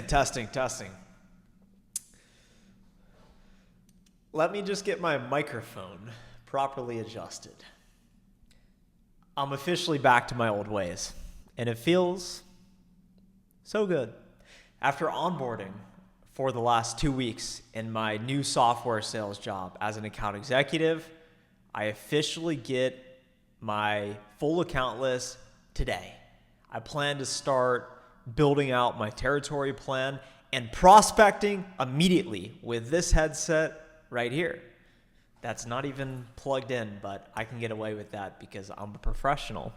Testing, testing. Let me just get my microphone properly adjusted. I'm officially back to my old ways, and it feels so good. After onboarding for the last 2 weeks in my new software sales job as an account executive, I officially get my full account list today. I plan to start building out my territory plan and prospecting immediately with this headset right here. That's not even plugged in, but I can get away with that because I'm a professional.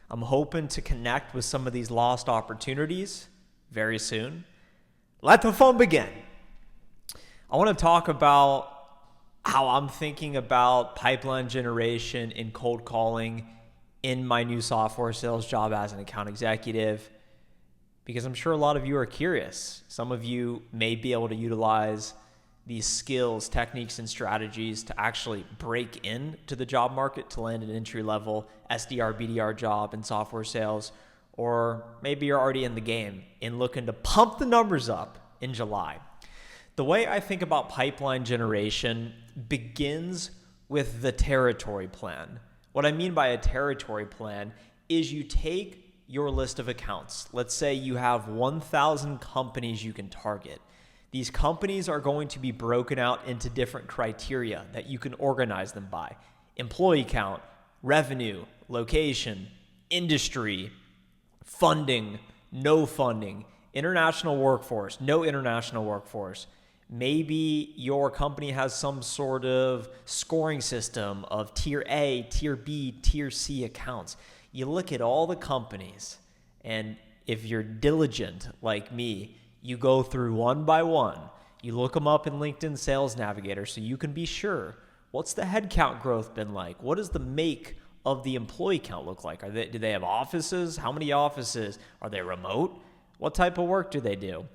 I'm hoping to connect with some of these lost opportunities very soon. Let the fun begin. I want to talk about how I'm thinking about pipeline generation and cold calling in my new software sales job as an account executive, because I'm sure a lot of you are curious. Some of you may be able to utilize these skills, techniques, and strategies to actually break into the job market to land an entry-level SDR, BDR job in software sales, or maybe you're already in the game and looking to pump the numbers up in July. The way I think about pipeline generation begins with the territory plan. What I mean by a territory plan is you take your list of accounts. Let's say you have 1,000 companies you can target. These companies are going to be broken out into different criteria that you can organize them by: employee count, revenue, location, industry, funding, no funding, international workforce, no international workforce. Maybe your company has some sort of scoring system of tier A, tier B, tier C accounts. You look at all the companies, and if you're diligent like me, you go through one by one. You look them up in LinkedIn Sales Navigator so you can be sure, what's the headcount growth been like? What does the make of the employee count look like? Do they have offices? How many offices? Are they remote? What type of work do they do?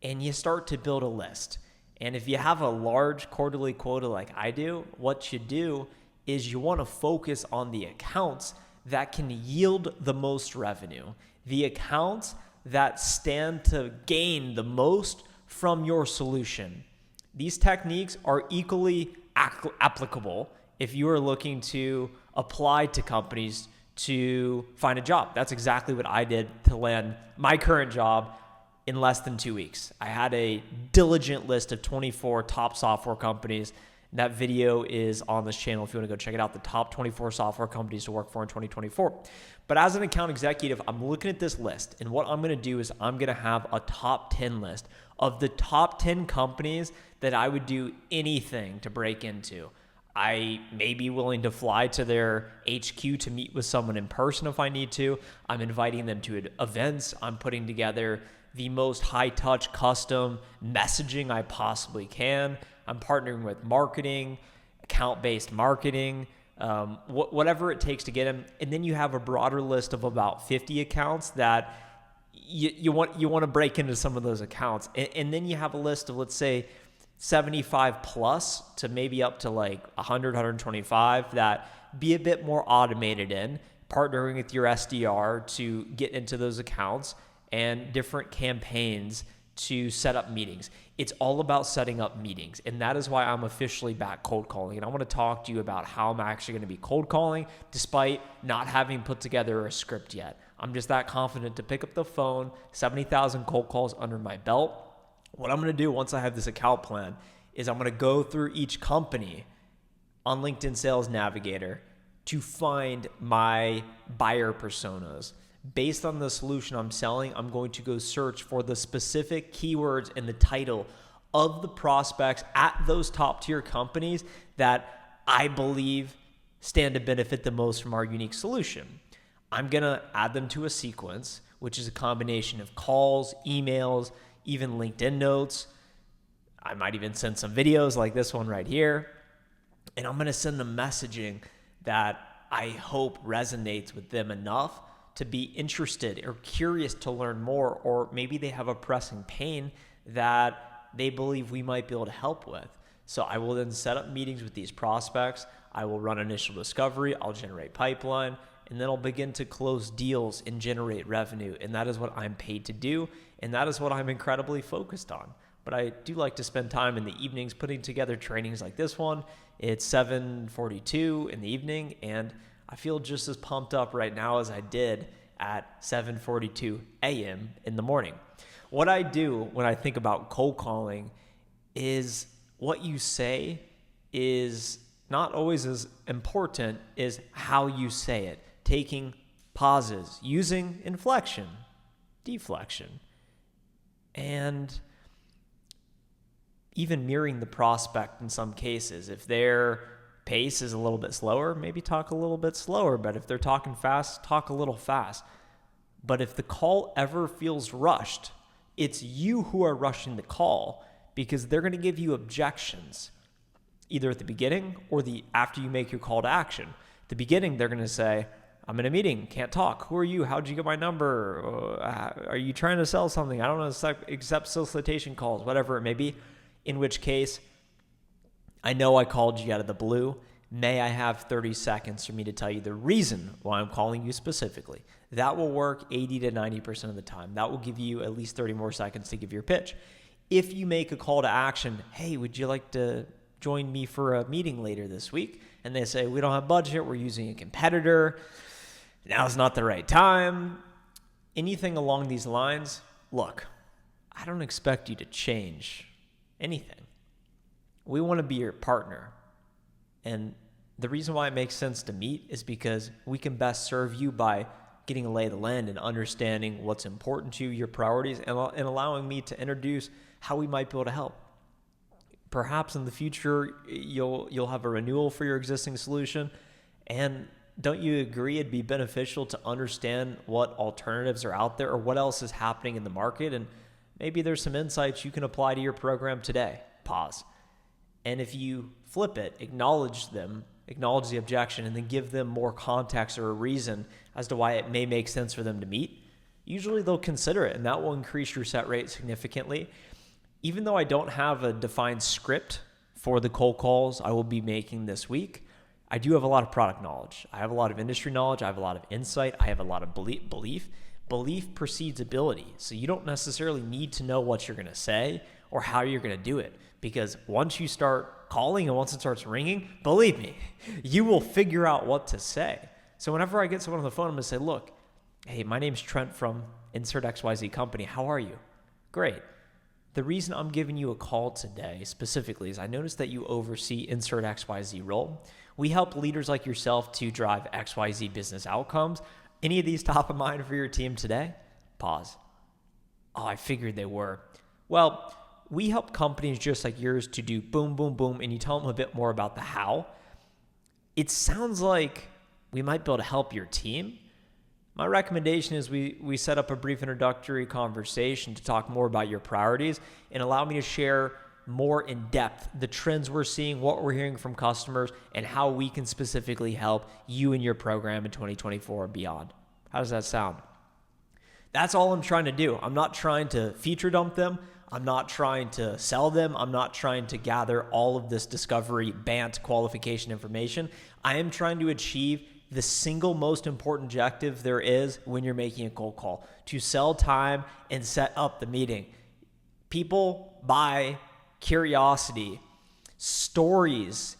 And you start to build a list. And if you have a large quarterly quota like I do, what you do is you want to focus on the accounts that can yield the most revenue, the accounts that stand to gain the most from your solution. These techniques are equally applicable if you are looking to apply to companies to find a job. That's exactly what I did to land my current job in less than 2 weeks. I had a diligent list of 24 top software companies. That video is on this channel if you want to go check it out, the top 24 software companies to work for in 2024. But as an account executive, I'm looking at this list, and what I'm going to do is I'm going to have a top 10 list of the top 10 companies that I would do anything to break into. I may be willing to fly to their HQ to meet with someone in person if I need to. I'm inviting them to events. I'm putting together the most high-touch custom messaging I possibly can. I'm partnering with marketing, account-based marketing, whatever it takes to get them. And then you have a broader list of about 50 accounts that you want to break into some of those accounts. And then you have a list of, let's say, 75 plus to maybe up to like 100, 125 that be a bit more automated in, partnering with your SDR to get into those accounts, and different campaigns to set up meetings. It's all about setting up meetings. And that is why I'm officially back cold calling. And I want to talk to you about how I'm actually going to be cold calling despite not having put together a script yet. I'm just that confident to pick up the phone, 70,000 cold calls under my belt. What I'm going to do once I have this account plan is I'm going to go through each company on LinkedIn Sales Navigator to find my buyer personas. Based on the solution I'm selling, I'm going to go search for the specific keywords and the title of the prospects at those top tier companies that I believe stand to benefit the most from our unique solution. I'm going to add them to a sequence, which is a combination of calls, emails, even LinkedIn notes. I might even send some videos like this one right here. And I'm going to send them messaging that I hope resonates with them enough to be interested or curious to learn more, or maybe they have a pressing pain that they believe we might be able to help with. So I will then set up meetings with these prospects. I will run initial discovery. I'll generate pipeline, and then I'll begin to close deals and generate revenue. And that is what I'm paid to do. And that is what I'm incredibly focused on. But I do like to spend time in the evenings putting together trainings like this one. It's 7:42 in the evening, and I feel just as pumped up right now as I did at 7:42 a.m. in the morning. What I do when I think about cold calling is what you say is not always as important as how you say it. Taking pauses, using inflection, deflection, and even mirroring the prospect in some cases. If their pace is a little bit slower, maybe talk a little bit slower. But if they're talking fast, talk a little fast. But if the call ever feels rushed, it's you who are rushing the call, because they're going to give you objections either at the beginning or after you make your call to action. At the beginning, they're going to say, I'm in a meeting, can't talk. Who are you? How'd you get my number? Are you trying to sell something? I don't know, accept solicitation calls, whatever it may be. In which case, I know I called you out of the blue. May I have 30 seconds for me to tell you the reason why I'm calling you specifically? That will work 80 to 90% of the time. That will give you at least 30 more seconds to give your pitch. If you make a call to action, hey, would you like to join me for a meeting later this week? And they say, we don't have budget, we're using a competitor, now's not the right time. Anything along these lines, look, I don't expect you to change anything. We want to be your partner. And the reason why it makes sense to meet is because we can best serve you by getting a lay of the land and understanding what's important to you, your priorities, and allowing me to introduce how we might be able to help. Perhaps in the future, you'll have a renewal for your existing solution. And don't you agree it'd be beneficial to understand what alternatives are out there or what else is happening in the market? And maybe there's some insights you can apply to your program today. Pause. And if you flip it, acknowledge the objection, and then give them more context or a reason as to why it may make sense for them to meet, usually they'll consider it, and that will increase your set rate significantly. Even though I don't have a defined script for the cold calls I will be making this week, I do have a lot of product knowledge. I have a lot of industry knowledge. I have a lot of insight. I have a lot of belief. Belief precedes ability. So you don't necessarily need to know what you're going to say or how you're going to do it, because once you start calling and once it starts ringing, believe me, you will figure out what to say. So whenever I get someone on the phone, I'm going to say, look, hey, my name's Trent from Insert XYZ company. How are you? Great. The reason I'm giving you a call today specifically is I noticed that you oversee Insert XYZ role. We help leaders like yourself to drive XYZ business outcomes. Any of these top of mind for your team today? Pause. Oh, I figured they were. Well, we help companies just like yours to do boom, boom, boom, and you tell them a bit more about the how. It sounds like we might be able to help your team. My recommendation is we set up a brief introductory conversation to talk more about your priorities and allow me to share more in depth the trends we're seeing, what we're hearing from customers, and how we can specifically help you and your program in 2024 and beyond. How does that sound? That's all I'm trying to do. I'm not trying to feature dump them. I'm not trying to sell them. I'm not trying to gather all of this discovery, BANT, qualification information. I am trying to achieve the single most important objective there is when you're making a cold call: to sell time and set up the meeting. People buy curiosity. Stories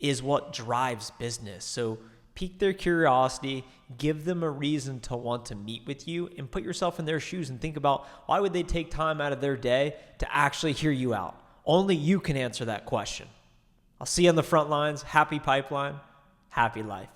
is what drives business. So pique their curiosity, give them a reason to want to meet with you, and put yourself in their shoes and think about why would they take time out of their day to actually hear you out. Only you can answer that question. I'll see you on the front lines. Happy pipeline, happy life.